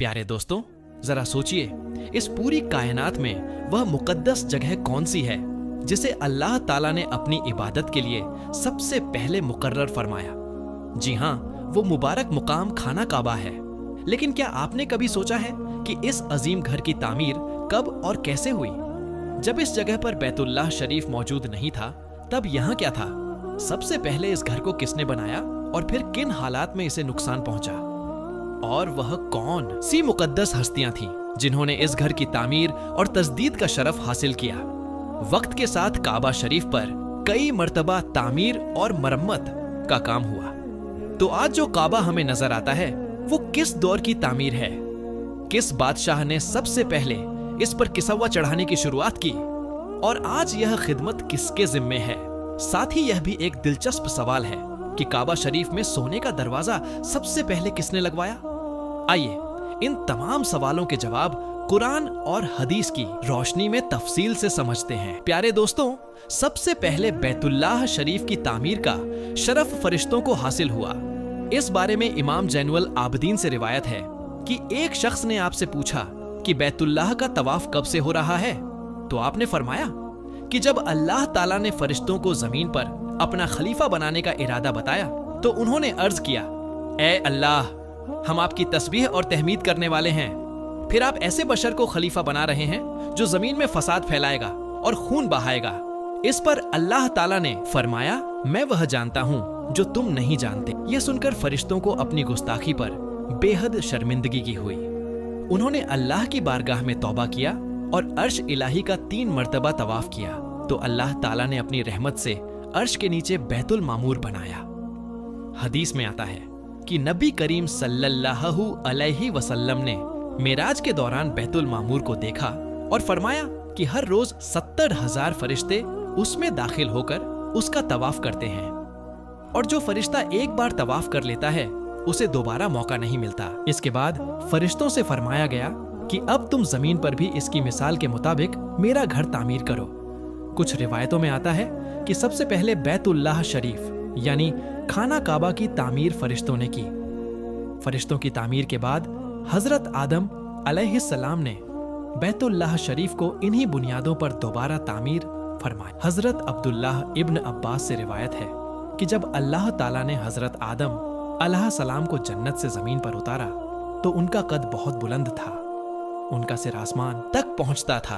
प्यारे दोस्तों, जरा सोचिए, इस पूरी कायनात में वह मुकद्दस जगह कौन सी है जिसे अल्लाह ताला ने अपनी इबादत के लिए सबसे पहले मुकर्रर फरमाया। जी हाँ, वो मुबारक मुकाम खाना काबा है। लेकिन क्या आपने कभी सोचा है कि इस अजीम घर की तामीर कब और कैसे हुई? जब इस जगह पर बैतुल्लाह शरीफ मौजूद नहीं था, तब यहाँ क्या था? सबसे पहले इस घर को किसने बनाया और फिर किन हालात में इसे नुकसान पहुंचा? और वह कौन सी मुकद्दस हस्तियां थीं जिन्होंने इस घर की तामीर और तजदीद का शरफ हासिल किया? वक्त के साथ काबा शरीफ पर कई मर्तबा तामीर और मरम्मत का काम हुआ। तो आज जो काबा हमें नजर आता है वो किस दौर की तामीर है? किस बादशाह ने सबसे पहले इस पर किसवा चढ़ाने की शुरुआत की? और आज यह खिदमत किसके जिम्मे है? साथ ही यह भी एक दिलचस्प सवाल है कि काबा शरीफ में सोने का दरवाजा सबसे पहले किसने लगवाया? आइए इन तमाम सवालों के जवाब कुरान और हदीस की रोशनी में तफसील से समझते हैं। प्यारे दोस्तों, सबसे पहले बैतुल्लाह शरीफ की तामीर का शरफ फरिश्तों को हासिल हुआ। इस बारे में इमाम जैनुल आबदीन से रिवायत है कि एक शख्स ने आपसे पूछा कि बैतुल्लाह का तवाफ कब से हो रहा है? तो आपने फरमाया कि जब अल्लाह ताला ने फरिश्तों को जमीन पर अपना खलीफा बनाने का इरादा बताया तो उन्होंने अर्ज किया, ए अल्लाह, हम आपकी तस्बीह और तहमीद करने वाले हैं। फिर आप ऐसे बशर को खलीफा बना रहे हैं जो जमीन में फसाद फैलाएगा और खून बहाएगा। इस पर अल्लाह ताला ने फरमाया, मैं वह जानता हूँ जो तुम नहीं जानते। यह सुनकर फरिश्तों को अपनी गुस्ताखी पर बेहद शर्मिंदगी की हुई। उन्होंने अल्लाह की बारगाह में तौबा किया और अर्श इलाही का 3 मर्तबा तवाफ किया तो अल्लाह ताला ने अपनी रहमत से अर्श के नीचे बैतुल मामूर बनाया। हदीस में आता है कि नबी करीम सल्लल्लाहु अलैहि वसल्लम ने मेराज के दौरान बैतुल मामूर को देखा और फरमाया कि हर रोज 70,000 फरिश्ते उसमें दाखिल होकर उसका तवाफ करते हैं और जो फरिश्ता एक बार तवाफ कर लेता है उसे दोबारा मौका नहीं मिलता। इसके बाद फरिश्तों से फरमाया गया कि अब तुम जमीन पर भी इसकी मिसाल के मुताबिक मेरा घर तामीर करो। कुछ रिवायतों में आता है कि सबसे पहले बैतुल्लाह शरीफ यानी खाना काबा की तामीर फरिश्तों ने की। फरिश्तों की तामीर के बाद हजरत आदम अलैहिस्सलाम ने बैतुल्लाह शरीफ को इन्हीं बुनियादों पर दोबारा तामीर फरमाई। हजरत अब्दुल्लाह इब्न अब्बास से रिवायत है कि जब अल्लाह ताला ने हजरत आदम अलैहिस्सलाम को जन्नत से जमीन पर उतारा तो उनका कद बहुत बुलंद था, उनका सिर आसमान तक पहुंचता था।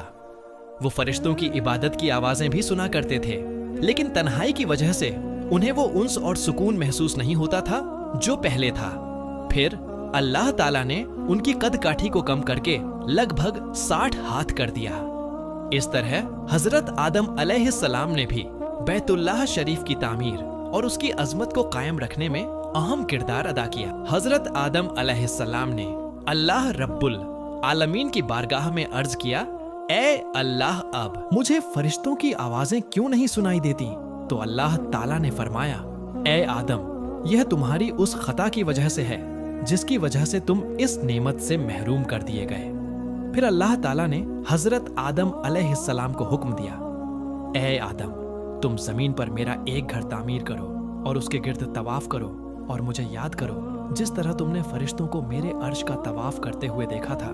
वो फरिश्तों की इबादत की आवाजें भी सुना करते थे, लेकिन तन्हाई की वजह से उन्हें वो उन्स और सुकून महसूस नहीं होता था जो पहले था। फिर अल्लाह ताला ने उनकी कद काठी को कम करके लगभग 60 हाथ कर दिया। इस तरह हजरत आदम अलैहिस्सलाम ने भी बैतुल्लाह शरीफ की तामीर और उसकी अजमत को कायम रखने में अहम किरदार अदा किया। हजरत आदम अलैहिस्सलाम ने अल्लाह रब्बुल आलमीन की बारगाह में अर्ज किया, ए अल्लाह, अब मुझे फरिश्तों की आवाजें क्यों नहीं सुनाई देती? तो अल्लाह ताला ने फरमाया, ए आदम, यह तुम्हारी उस खता की वजह से है जिसकी वजह से तुम इस नेमत से महरूम कर दिए गए। फिर अल्लाह ताला ने हजरत आदम अलैहिस्सलाम को हुक्म दिया, ए आदम, तुम जमीन पर मेरा एक घर तामीर करो और उसके गिर्द तवाफ करो और मुझे याद करो जिस तरह तुमने फरिश्तों को मेरे अर्श का तवाफ करते हुए देखा था।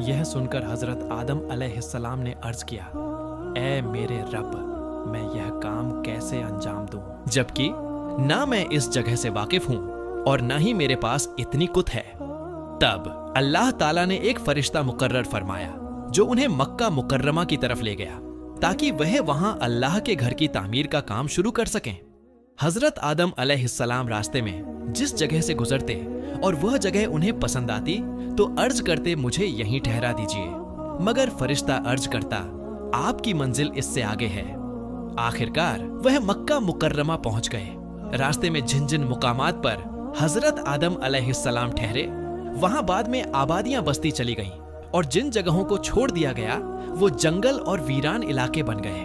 यह सुनकर हजरत आदम अलैहिस्सलाम ने अर्ज किया, ए मेरे रब, मैं यह काम कैसे अंजाम दूं, जबकि ना मैं इस जगह से वाकिफ हूं और ना ही मेरे पास इतनी कुत है। तब अल्लाह ताला ने एक फरिश्ता मुकर्रर फरमाया जो उन्हें मक्का मुकर्रमा की तरफ ले गया ताकि वह वहां अल्लाह के घर की तामीर का काम शुरू कर सकें। हजरत आदम अलैहिस्सलाम रास्ते में जिस जगह से गुजरते और वह जगह उन्हें पसंद आती तो अर्ज करते, मुझे यहीं ठहरा दीजिए, मगर फरिश्ता अर्ज करता, आपकी मंजिल इससे आगे है। आखिरकार वह मक्का मुकर्रमा पहुंच गए। रास्ते में जिन जिन मुकामात पर हजरत आदम अलैहिस्सलाम ठहरे वहां बाद में आबादियां बसती चली गईं और जिन जगहों को छोड़ दिया गया वो जंगल और वीरान इलाके बन गए।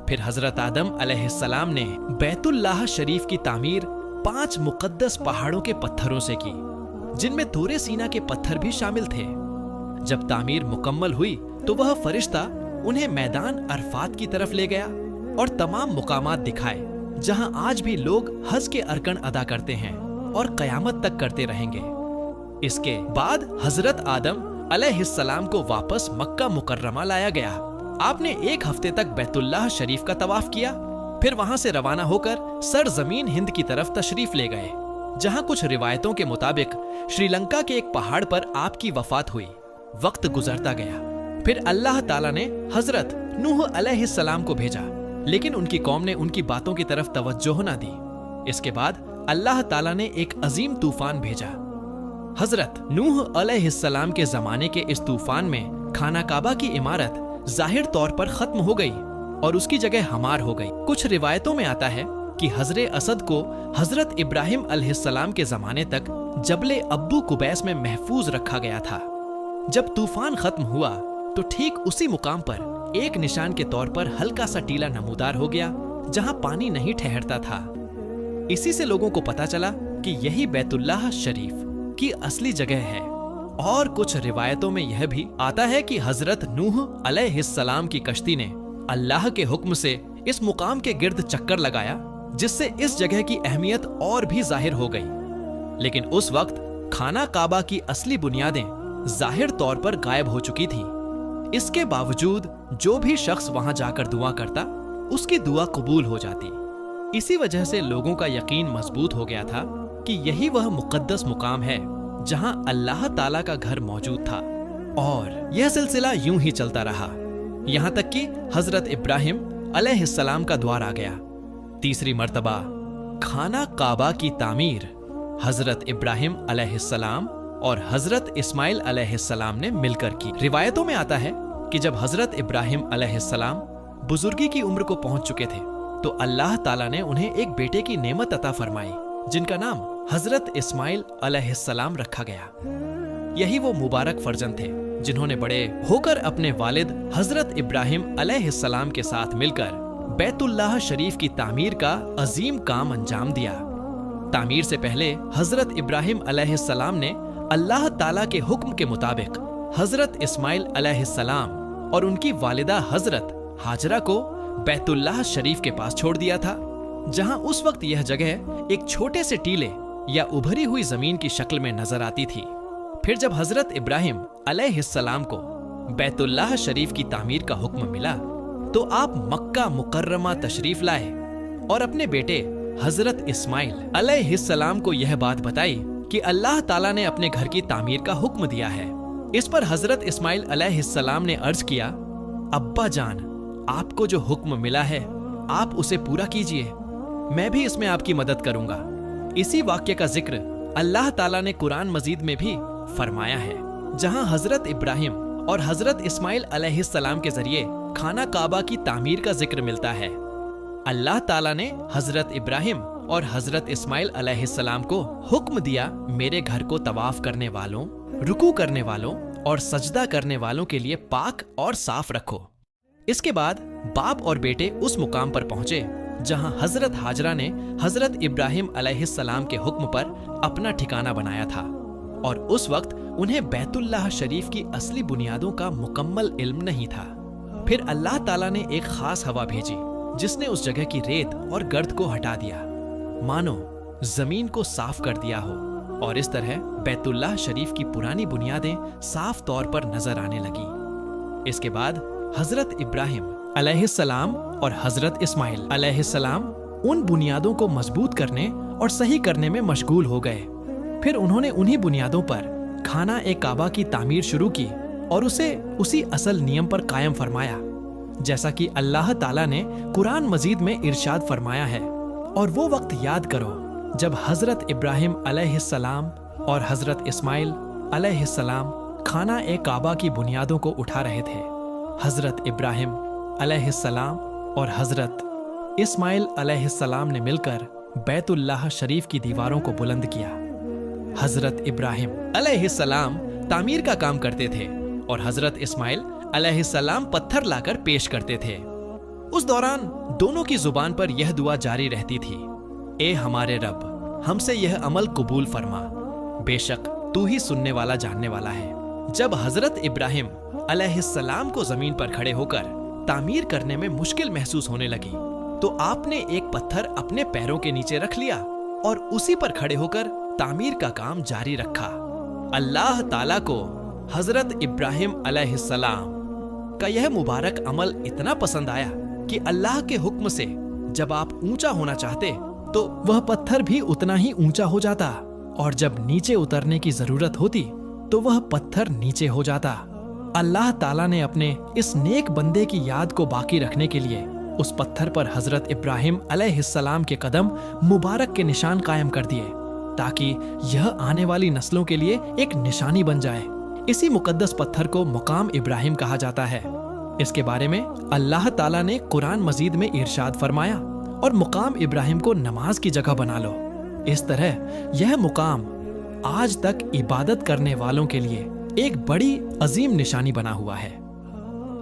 फिर हजरत आदम अलैहिस्सलाम ने बैतुल्लाह शरीफ की तामीर 5 मुकद्दस पहाड़ों के पत्थरों से की, जिनमें तूरे सीना के पत्थर भी शामिल थे। जब तामीर मुकम्मल हुई तो वह फरिश्ता उन्हें मैदान अरफात की तरफ ले गया और तमाम मुकामात दिखाए जहां आज भी लोग हज के अरकान अदा करते हैं और कयामत तक करते रहेंगे। اس کے بعد حضرت آدم علیہ السلام کو واپس مکہ مکرمہ لایا گیا۔ آپ نے 1 ہفتے تک بیت اللہ شریف کا طواف کیا، پھر وہاں سے روانہ ہو کر سرزمین ہند کی طرف تشریف لے گئے، جہاں کچھ روایتوں کے مطابق شری لنکا کے ایک پہاڑ پر آپ کی وفات ہوئی۔ وقت گزرتا گیا، پھر اللہ تعالیٰ نے حضرت نوح علیہ السلام کو بھیجا، لیکن ان کی قوم نے ان کی باتوں کی طرف توجہ نہ دی۔ اس کے بعد اللہ تعالیٰ نے ایک عظیم طوفان بھیجا۔ حضرت نوح علیہ السلام کے زمانے کے اس طوفان میں خانہ کعبہ کی عمارت ظاہر طور پر ختم ہو گئی اور اس کی جگہ ہمار ہو گئی۔ کچھ روایتوں میں آتا ہے کہ حجر اسد کو حضرت ابراہیم علیہ السلام کے زمانے تک جبل ابو قبیس میں محفوظ رکھا گیا تھا۔ جب طوفان ختم ہوا تو ٹھیک اسی مقام پر ایک نشان کے طور پر ہلکا سا ٹیلا نمودار ہو گیا جہاں پانی نہیں ٹھہرتا تھا۔ اسی سے لوگوں کو پتا چلا کہ یہی بیت اللہ شریف کی اصلی جگہ ہے۔ اور کچھ روایتوں میں یہ بھی آتا ہے کہ حضرت نوح علیہ السلام کی کشتی نے اللہ کے حکم سے اس مقام کے گرد چکر لگایا، جس سے اس جگہ کی اہمیت اور بھی ظاہر ہو گئی۔ لیکن اس وقت خانہ کعبہ کی اصلی بنیادیں ظاہر طور پر غائب ہو چکی تھی۔ اس کے باوجود جو بھی شخص وہاں جا کر دعا کرتا، اس کی دعا قبول ہو جاتی۔ اسی وجہ سے لوگوں کا یقین مضبوط ہو گیا تھا کہ یہی وہ مقدس مقام ہے جہاں اللہ تعالیٰ کا گھر موجود تھا۔ اور یہ سلسلہ یوں ہی چلتا رہا، یہاں تک کہ حضرت ابراہیم علیہ السلام کا دوار آ گیا۔ تیسری مرتبہ خانہ کعبہ کی تعمیر حضرت ابراہیم علیہ السلام اور حضرت اسماعیل علیہ السلام نے مل کر کی۔ روایتوں میں آتا ہے کہ جب حضرت ابراہیم علیہ السلام بزرگی کی عمر کو پہنچ چکے تھے تو اللہ تعالیٰ نے انہیں ایک بیٹے کی نعمت عطا فرمائی، جن کا نام حضرت اسماعیل علیہ السلام رکھا گیا۔ یہی وہ مبارک فرزند تھے جنہوں نے بڑے ہو کر اپنے والد حضرت ابراہیم علیہ السلام کے ساتھ مل کر بیت اللہ شریف کی تعمیر کا عظیم کام انجام دیا۔ تعمیر سے پہلے حضرت ابراہیم علیہ السلام نے اللہ تعالیٰ کے حکم کے مطابق حضرت اسماعیل علیہ السلام اور ان کی والدہ حضرت ہاجرہ کو بیت اللہ شریف کے پاس چھوڑ دیا تھا، جہاں اس وقت یہ جگہ ایک چھوٹے سے ٹیلے یا ابھری ہوئی زمین کی شکل میں نظر آتی تھی۔ پھر جب حضرت ابراہیم علیہ السلام کو بیت اللہ شریف کی تعمیر کا حکم ملا تو آپ مکہ مکرمہ تشریف لائے اور اپنے بیٹے حضرت اسماعیل علیہ السلام کو یہ بات بتائی کہ اللہ تعالیٰ نے اپنے گھر کی تعمیر کا حکم دیا ہے۔ اس پر حضرت اسماعیل علیہ السلام نے عرض کیا، ابا جان، آپ کو جو حکم ملا ہے آپ اسے پورا کیجئے، میں بھی اس میں آپ کی مدد کروں گا۔ اسی واقعے کا ذکر اللہ تعالیٰ نے قرآن مجید میں بھی فرمایا ہے، جہاں حضرت ابراہیم اور حضرت اسماعیل علیہ السلام کے ذریعے خانہ کعبہ کی تعمیر کا ذکر ملتا ہے۔ اللہ تعالیٰ نے حضرت ابراہیم اور حضرت اسماعیل علیہ السلام کو حکم دیا، میرے گھر کو طواف کرنے والوں، رکوع کرنے والوں اور سجدہ کرنے والوں کے لیے پاک اور صاف رکھو۔ اس کے بعد باپ اور بیٹے اس مقام پر پہنچے جہاں حضرت ہاجرہ نے حضرت ابراہیم علیہ السلام کے حکم پر اپنا ٹھکانہ بنایا تھا، اور اس وقت انہیں بیت اللہ شریف کی اصلی بنیادوں کا مکمل علم نہیں تھا۔ پھر اللہ تعالیٰ نے ایک خاص ہوا بھیجی جس نے اس جگہ کی ریت اور گرد کو ہٹا دیا، مانو زمین کو صاف کر دیا ہو، اور اس طرح بیت اللہ شریف کی پرانی بنیادیں صاف طور پر نظر آنے لگی۔ اس کے بعد حضرت ابراہیم علیہ السلام اور حضرت اسماعیل علیہ السلام ان بنیادوں کو مضبوط کرنے اور صحیح کرنے میں مشغول ہو گئے۔ پھر انہوں نے انہی بنیادوں پر خانہ کعبہ کی تعمیر شروع کی اور اسے اسی اصل نیم پر قائم فرمایا، جیسا کہ اللہ تعالیٰ نے قرآن مجید میں ارشاد فرمایا ہے، اور وہ وقت یاد کرو جب حضرت ابراہیم علیہ السلام اور حضرت اسماعیل علیہ السلام خانہ کعبہ کی بنیادوں کو اٹھا رہے تھے۔ حضرت ابراہیم علیہ السلام اور حضرت اسماعیل علیہ السلام نے مل کر بیت اللہ شریف کی دیواروں کو بلند کیا۔ حضرت ابراہیم علیہ السلام تعمیر کا کام کرتے تھے اور حضرت اسماعیل علیہ السلام پتھر لا کر پیش کرتے تھے۔ اس دوران دونوں کی زبان پر یہ دعا جاری رہتی تھی، اے ہمارے رب، ہم سے یہ عمل قبول فرما، بے شک تو ہی سننے والا جاننے والا ہے۔ جب حضرت ابراہیم علیہ السلام کو زمین پر کھڑے ہو کر تعمیر کرنے میں مشکل محسوس ہونے لگی تو آپ نے ایک پتھر اپنے پیروں کے نیچے رکھ لیا اور اسی پر کھڑے ہو کر تعمیر کا کام جاری رکھا۔ अल्लाह ताला को हजरत इब्राहिम अलैहिस्सलाम का यह मुबारक अमल इतना पसंद आया कि अल्लाह के हुक्म से जब आप ऊंचा होना चाहते तो वह पत्थर भी उतना ही ऊंचा हो जाता, और जब नीचे उतरने की जरूरत होती तो वह पत्थर नीचे हो जाता। अल्लाह ताला ने अपने इस नेक बंदे की याद को बाकी रखने के लिए उस पत्थर पर हजरत इब्राहिम अलैहिस्सलाम के कदम मुबारक के निशान कायम कर दिए, ताकि यह आने वाली नस्लों के लिए एक निशानी बन जाए। इसी मुकद्दस पत्थर को मुकाम इब्राहिम कहा जाता है। इसके बारे में अल्लाह ताला ने कुरान मजीद में इरशाद फरमाया, और मुकाम इब्राहिम को नमाज की जगह बना लो। इस तरह यह मुकाम आज तक इबादत करने वालों के लिए एक बड़ी अजीम निशानी बना हुआ है।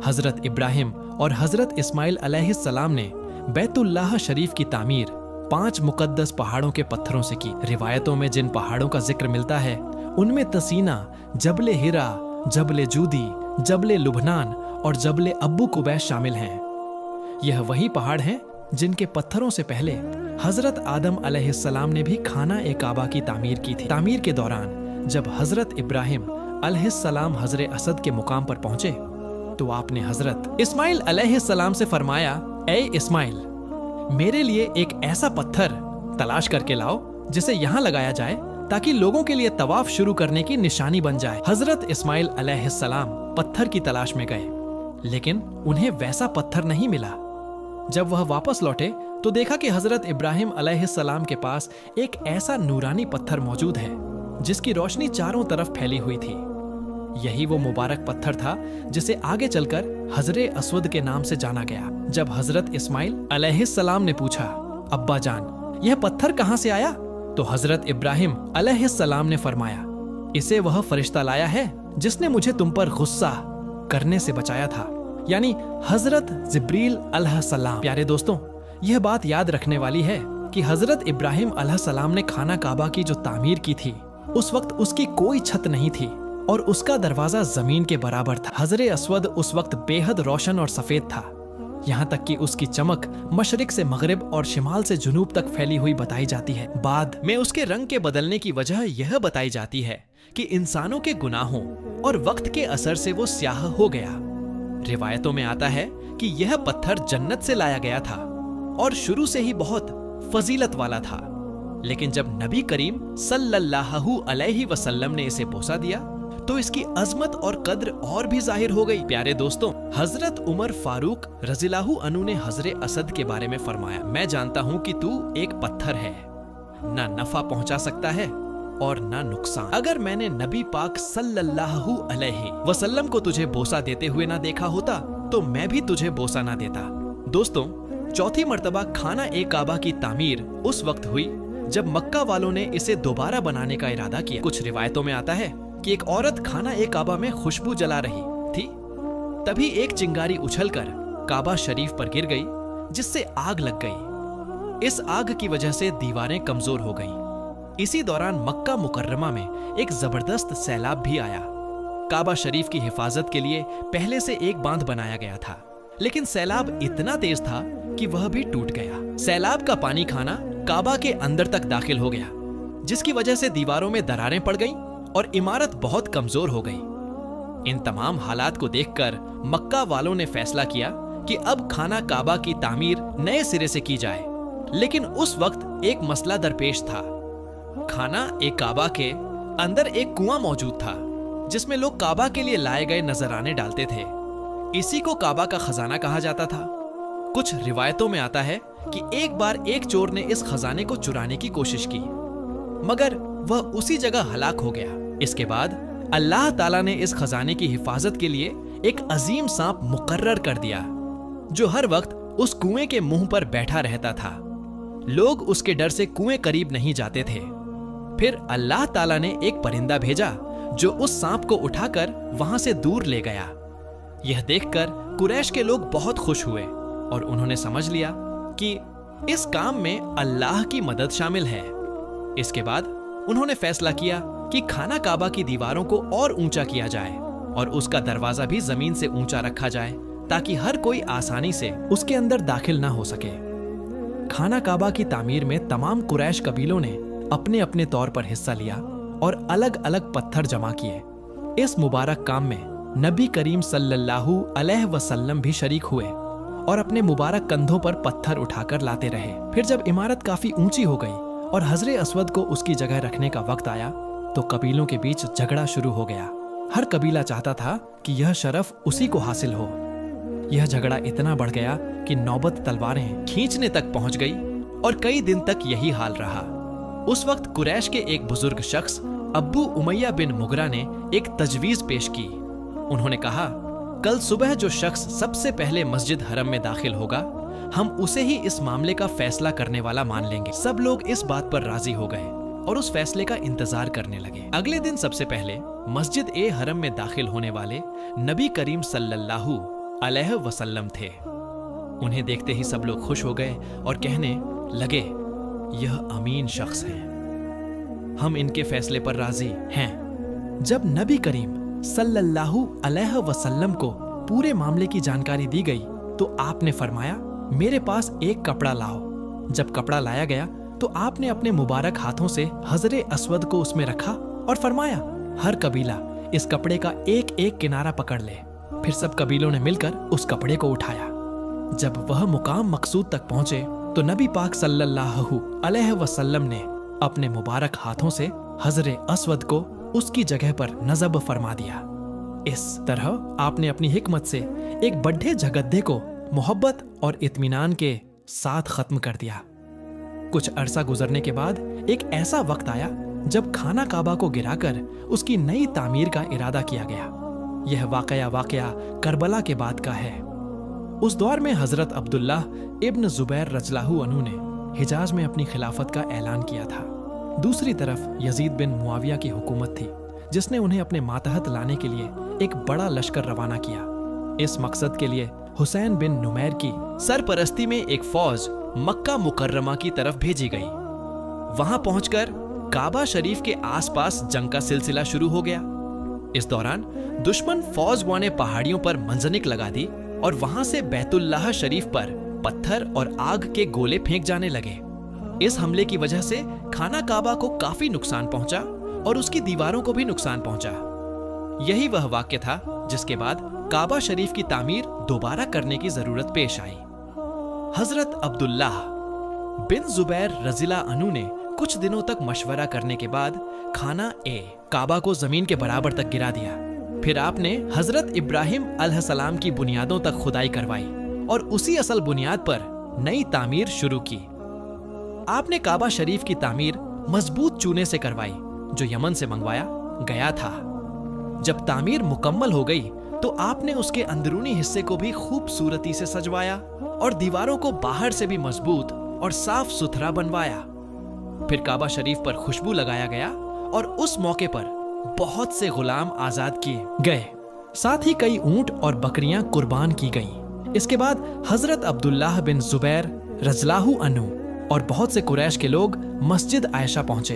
हजरत इब्राहिम और हजरत इस्माइल अलैहिस्सलाम ने बैतुल्लाह शरीफ की तामीर 5 मुकद्दस पहाड़ों के पत्थरों से की। रिवायतों में जिन पहाड़ों का जिक्र मिलता है उनमें तसीना, जबले हिरा, जबले जूदी, जबले लुबनान और जबले अब्बू कुबैस शामिल हैं। यह वही पहाड़ हैं जिनके पत्थरों से पहले हजरत आदम अलैहिस्सलाम ने भी खाना ए काबा की तामीर की थी। तामीर के दौरान जब हजरत इब्राहिम अलैहिस्सलाम हजरे असद के मुकाम पर पहुंचे तो आपने हजरत इस्माइल अलैहिस्सलाम से फरमाया, ए इस्माइल, मेरे लिए एक ऐसा पत्थर तलाश करके लाओ जिसे यहाँ लगाया जाए ताकि लोगों के लिए तवाफ शुरू करने की निशानी बन जाए। हजरत इस्माइल अलैहिस्सलाम पत्थर की तलाश में गए, लेकिन उन्हें वैसा पत्थर नहीं मिला। जब वह वापस लौटे तो देखा कि हजरत इब्राहिम अलैहिस्सलाम के पास एक ऐसा नूरानी पत्थर मौजूद है जिसकी रोशनी चारों तरफ फैली हुई थी। यही वो मुबारक पत्थर था जिसे आगे चलकर हजरे अस्वद के नाम से जाना गया। जब हजरत इस्माइल अलैहिस्सलाम ने पूछा, अब्बा जान, यह पत्थर कहाँ से आया? तो हजरत इब्राहिम अलैहिस्सलाम ने फरमाया, इसे वह फरिश्ता लाया है जिसने मुझे तुम पर गुस्सा करने से बचाया था, यानी हजरत जिब्रील अलैहिस्सलाम। प्यारे दोस्तों, यह बात याद रखने वाली है कि हजरत इब्राहिम अलैहिस्सलाम ने खाना काबा की जो तामीर की थी उस वक्त उसकी कोई छत नहीं थी और उसका दरवाजा जमीन के बराबर था। हजरे अस्वद उस वक्त बेहद रोशन और सफेद था, यहाँ तक कि उसकी चमक मशरिक से मगरिब और शिमाल से जुनूब तक फैली हुई बताई जाती है। बाद में उसके रंग के बदलने की वजह यह बताई जाती है कि इंसानों के गुनाहों और वक्त के असर से वो स्याह हो गया। रिवायतों में आता है कि यह पत्थर जन्नत से लाया गया था और शुरू से ही बहुत फजीलत वाला था, लेकिन जब नबी करीम सल्लल्लाहु अलैहि वसल्लम ने इसे बोसा दिया तो इसकी अजमत और कद्र और भी जाहिर हो गई। प्यारे दोस्तों, हजरत उमर फारूक रज़ियल्लाहु अन्हु ने हजरे असद के बारे में फरमाया, मैं जानता हूँ कि तू एक पत्थर है, ना नफा पहुंचा सकता है और ना नुकसान। अगर मैंने नबी पाक सल्लल्लाहु अलैहि वसल्लम को तुझे बोसा देते हुए ना देखा होता तो मैं भी तुझे बोसा ना देता। दोस्तों, चौथी मर्तबा खाना ए काबा की तामीर उस वक्त हुई जब मक्का वालों ने इसे दोबारा बनाने का इरादा किया। कुछ रिवायतों में आता है कि एक औरत खाना ए काबा में खुशबू जला रही थी, तभी एक चिंगारी उछलकर काबा शरीफ पर गिर गई जिससे आग लग गई। इस आग की वजह से दीवारें कमजोर हो गईं। इसी दौरान मक्का मुकर्रमा में एक जबरदस्त सैलाब भी आया। काबा शरीफ की हिफाजत के लिए पहले से एक बांध बनाया गया था, लेकिन सैलाब इतना तेज था कि वह भी टूट गया। सैलाब का पानी खाना काबा के अंदर तक दाखिल हो गया, जिसकी वजह से दीवारों में दरारें पड़ गईं और इमारत बहुत कमजोर हो गई। इन तमाम हालात को देखकर मक्का वालों ने फैसला किया कि अब खाना काबा की तामीर नए सिरे से की जाए, लेकिन उस वक्त एक मसला दरपेश था। खाना ए काबा के अंदर एक कुआं मौजूद था जिसमें लोग काबा के लिए लाए गए नजराने डालते थे। इसी को काबा का खजाना कहा जाता था। कुछ रिवायतों में आता है कि एक बार एक चोर ने इस खजाने को चुराने की कोशिश की, मगर वह उसी जगह हलाक हो गया। इसके बाद अल्लाह ताला ने इस खजाने की हिफाजत के लिए एक अजीम सांप मुकर्रर कर दिया जो हर वक्त उस कुएं के मुंह पर बैठा रहता था। लोग उसके डर से कुएं करीब नहीं जाते थे। फिर अल्लाह ताला ने एक परिंदा भेजा जो उस सांप को उठाकर वहां से दूर ले गया। यह देखकर कुरैश के लोग बहुत खुश हुए और उन्होंने समझ लिया कि इस काम में अल्लाह की मदद शामिल है। इसके बाद उन्होंने फैसला किया कि खाना काबा की दीवारों को और ऊंचा किया जाए और उसका दरवाजा भी जमीन से ऊंचा रखा जाए ताकि हर कोई आसानी से उसके अंदर दाखिल ना हो सके। खाना काबा की तामीर में तमाम कुरैश कबीलों ने अपने अपने तौर पर हिस्सा लिया और अलग अलग पत्थर जमा किए। इस मुबारक काम में नबी करीम सल्लल्लाहु अलैहि वसल्लम भी शरीक हुए और अपने मुबारक कंधों पर पत्थर उठाकर लाते रहे। फिर जब इमारत काफी ऊंची हो गई और हजरे अस्वद को उसकी जगह रखने का वक्त आया तो कबीलों के बीच झगड़ा शुरू हो गया। हर कबीला चाहता था कि यह शरफ उसी को हासिल हो। यह झगड़ा इतना बढ़ गया कि नौबत तलवारें खींचने तक पहुंच गई और कई दिन तक यही हाल रहा। उस वक्त कुरैश के एक बुजुर्ग शख्स अब्बू उमैया बिन मुगरा ने एक तजवीज पेश की। उन्होंने कहा, कल सुबह जो शख्स सबसे पहले मस्जिद हरम में दाखिल होगा, हम उसे ही इस मामले का फैसला करने वाला मान लेंगे। सब लोग इस बात पर राजी हो गए और उस फैसले का इंतजार करने लगे। अगले दिन सबसे पहले मस्जिद ए हरम में दाखिल होने वाले नबी करीम सल्लल्लाहु अलैहि वसल्लम थे। उन्हें देखते ही सब लोग खुश हो गए और कहने लगे, यह अमीन शख्स हैं, हम इनके फैसले पर राजी हैं। जब नबी करीम सल्लल्लाहु अलैहि वसल्लम को पूरे मामले की जानकारी दी गई तो आपने फरमाया, मेरे पास एक कपड़ा लाओ। जब कपड़ा लाया गया तो आपने अपने मुबारक हाथों से हजरे अस्वद को उसमें रखा और फरमाया, हर कबीला इस कपड़े का एक एक किनारा पकड़ ले। फिर सब कबीलों ने मिलकर उस कपड़े को उठाया। जब वह मुकाम मकसूद तक पहुंचे तो नबी पाक सल्लल्लाहु अलैहि वसल्लम ने अपने मुबारक हाथों से हजरे अस्वद को उसकी जगह पर नज़ब फरमा दिया। इस तरह आपने अपनी हिकमत से एक बड्ढे झगड्डे को मोहब्बत और इत्मीनान के साथ खत्म कर दिया। कुछ अरसा गुजरने के बाद एक ऐसा वक्त आया जब खाना काबा को गिराकर उसकी नई तामीर का इरादा किया गया। यह वाकया करबला के बाद का है। उस दौर में हजरत अब्दुल्लाह इब्न जुबैर रज़ियल्लाहु अन्हु ने हिजाज में अपनी खिलाफत का ऐलान किया था। दूसरी तरफ यजीद बिन मुआविया की हुकूमत थी, जिसने उन्हें अपने मातहत लाने के लिए एक बड़ा लश्कर रवाना किया। इस मकसद के लिए हुसैन बिन नुमैर की सरपरस्ती में एक फौज मक्का मुकर्रमा की तरफ भेजी गई। वहां पहुंचकर काबा शरीफ के आसपास जंग का सिलसिला शुरू हो गया। इस दौरान दुश्मन फौज ने पहाड़ियों पर मंजनिक लगा दी और वहां से बैतुल्लाह शरीफ पर पत्थर और आग के गोले फेंक जाने लगे। इस हमले की वजह से खाना काबा को काफी नुकसान पहुंचा और उसकी दीवारों को भी नुकसान पहुंचा। यही वह वाक्य था जिसके बाद काबा शरीफ की तामीर दोबारा करने की जरूरत पेश आई। हजरत अब्दुल्लाह बिन जुबैर रज़ियल्लाहु अन्हु ने कुछ दिनों तक मशवरा करने के बाद खाना ए काबा को जमीन के बराबर तक गिरा दिया। फिर आपने हजरत इब्राहिम अलैहिस्सलाम की बुनियादों तक खुदाई करवाई और उसी असल बुनियाद पर नई तामीर शुरू की। आपने काबा शरीफ की तामीर मजबूत चूने से करवाई जो यमन से मंगवाया गया था। जब तामीर मुकम्मल हो गई तो आपने उसके अंदरूनी हिस्से को भी खूबसूरती से सजवाया और दीवारों को बाहर से भी मजबूत और साफ सुथरा बनवाया। फिर काबा शरीफ पर खुशबू लगाया गया और उस मौके पर बहुत से गुलाम आजाद किए गए। साथ ही कई ऊंट और बकरियां कुर्बान की गईं। इसके बाद हजरत अब्दुल्लाह बिन जुबैर रज़ियल्लाहु अन्हु और बहुत से कुरैश के लोग मस्जिद आयशा पहुंचे,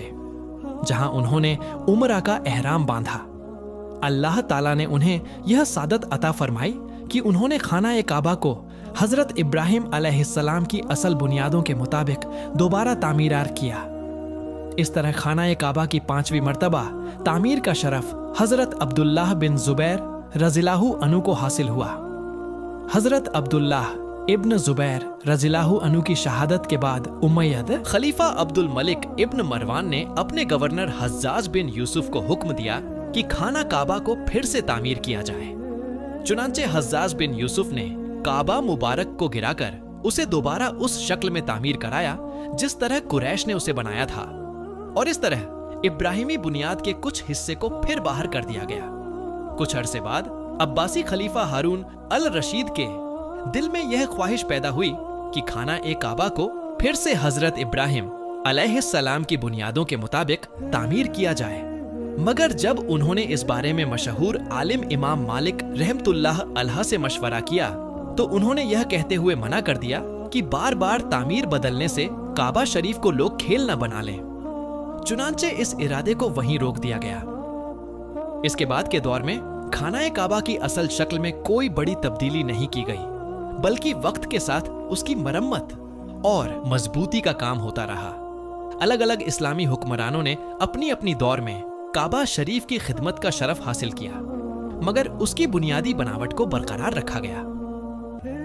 जहां उन्होंने उमरा का एहराम बांधा। अल्लाह ताला ने उन्हें यह सादत अता फरमाई कि उन्होंने खाना ए काबा को हजरत इब्राहिम अलैहिस्सलाम की असल बुनियादों के मुताबिक दोबारा तामीरार किया। इस तरह खाना ए काबा की 5वीं मर्तबा तामीर का शरफ हजरत अब्दुल्लाह बिन जुबैर रज़ियल्लाहु अन्हु को हासिल हुआ। हजरत अब्दुल्लाह इब्न जुबैर रज़ियल्लाहु अन्हु की शहादत के बाद उमैयद खलीफा अब्दुल मलिक इब्न मरवान ने अपने गवर्नर हज्जाज बिन यूसुफ को हुक्म दिया कि खाना काबा को फिर से तामीर किया जाए। चुनांचे हज्जाज बिन यूसुफ ने काबा मुबारक को गिराकर उसे दोबारा उस शक्ल में तामीर कराया जिस तरह कुरैश ने उसे बनाया था, और इस तरह इब्राहिमी बुनियाद के कुछ हिस्से को फिर बाहर कर दिया गया। कुछ अरसे बाद अब्बासी खलीफा हारून अल रशीद के दिल में यह ख्वाहिश पैदा हुई कि खाना ए काबा को फिर से हजरत इब्राहिम अलैहिस्सलाम की बुनियादों के मुताबिक तामीर किया जाए। मगर जब उन्होंने इस बारे में मशहूर आलिम इमाम मालिक रहमतुल्लाह अलैह से मशवरा किया तो उन्होंने यह कहते हुए मना कर दिया कि बार बार तामीर बदलने से काबा शरीफ को लोग खेल न बना लें। चुनांचे इस इरादे को वहीं रोक दिया गया। इसके बाद के दौर में खाना ए काबा की असल शक्ल में कोई बड़ी तब्दीली नहीं की गई, बल्कि वक्त के साथ उसकी मरम्मत और मजबूती का काम होता रहा। अलग अलग इस्लामी हुक्मरानों ने अपनी अपनी दौर में काबा शरीफ की खिदमत का शरफ हासिल किया, मगर उसकी बुनियादी बनावट को बरकरार रखा गया।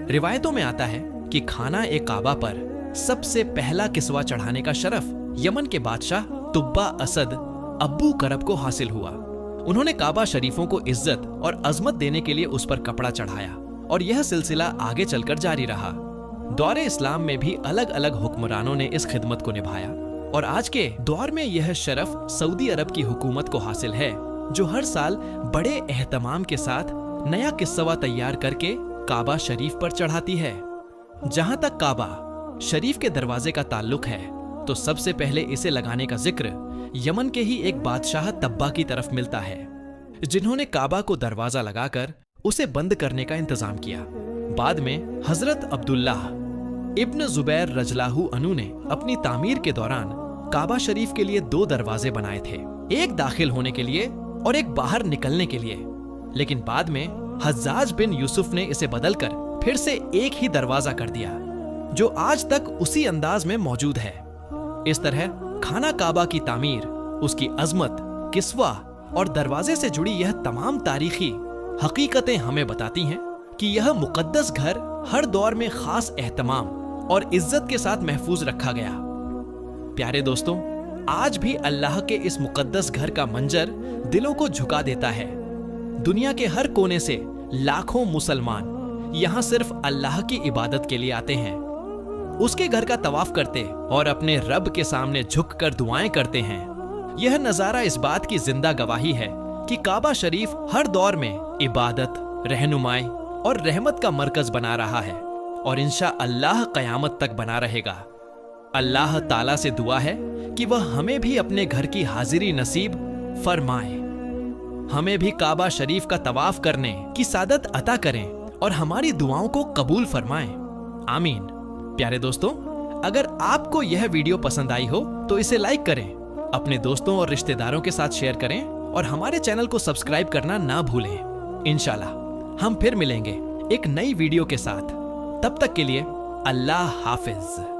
रिवायतों में आता है कि खाना ए काबा पर सबसे पहला किस्वा चढ़ाने का शरफ यमन के बादशाह तुब्बा असद अब्बू करब को हासिल हुआ। उन्होंने काबा शरीफों को इज्जत और अजमत देने के लिए उस पर कपड़ा चढ़ाया और यह सिलसिला आगे चलकर जारी रहा। दौरे इस्लाम में भी अलग अलग हुक्मरानों ने इस खिदमत को निभाया और आज के दौर में यह शरफ सऊदी अरब की हुकूमत को हासिल है, जो हर साल बड़े एहतमाम के साथ नया किस्सा तैयार करके काबा शरीफ पर चढ़ाती है। जहां तक काबा शरीफ के दरवाजे का ताल्लुक है, तो सबसे पहले इसे लगाने का जिक्र यमन के ही एक बादशाह तब्बा की तरफ मिलता है, जिन्होंने काबा को दरवाजा लगाकर उसे बंद करने का इंतजाम किया। बाद में हजरत अब्दुल्लाह इब्न जुबैर रजलाहु अनु ने अपनी तामीर के दौरान काबा शरीफ के लिए 2 दरवाजे बनाए थे, एक दाखिल होने के लिए और एक बाहर निकलने के लिए। लेकिन बाद में हज्जाज बिन यूसुफ ने इसे बदलकर फिर से एक ही दरवाजा कर दिया, जो आज तक उसी अंदाज में मौजूद है। इस तरह खाना काबा की तामीर, उसकी अजमत, किस्वा और दरवाजे से जुड़ी यह तमाम तारीखी हकीकतें हमें बताती हैं कि यह मुकद्दस घर हर दौर में खास एहतमाम और इज्जत के साथ महफूज रखा गया। प्यारे दोस्तों, आज भी अल्लाह के इस मुकद्दस घर का मंजर दिलों को झुका देता है। दुनिया के हर कोने से लाखों मुसलमान यहाँ सिर्फ अल्लाह की इबादत के लिए आते हैं, उसके घर का तवाफ करते और अपने रब के सामने झुककर दुआएं करते हैं। यह नजारा इस बात की जिंदा गवाही है कि काबा शरीफ हर दौर में इबादत, रहनुमाई और रहमत का मरकज बना रहा है और इंशाअल्लाह क़यामत तक बना रहेगा। अल्लाह ताला से दुआ है कि वह हमें भी अपने घर की हाजिरी नसीब फरमाए, हमें भी काबा शरीफ का तवाफ करने की सादत अता करें और हमारी दुआओं को कबूल फरमाएं। आमीन। प्यारे दोस्तों, अगर आपको यह वीडियो पसंद आई हो तो इसे लाइक करें, अपने दोस्तों और रिश्तेदारों के साथ शेयर करें और हमारे चैनल को सब्सक्राइब करना ना भूलें। इंशाल्लाह हम फिर मिलेंगे एक नई वीडियो के साथ। तब तक के लिए अल्लाह हाफिज।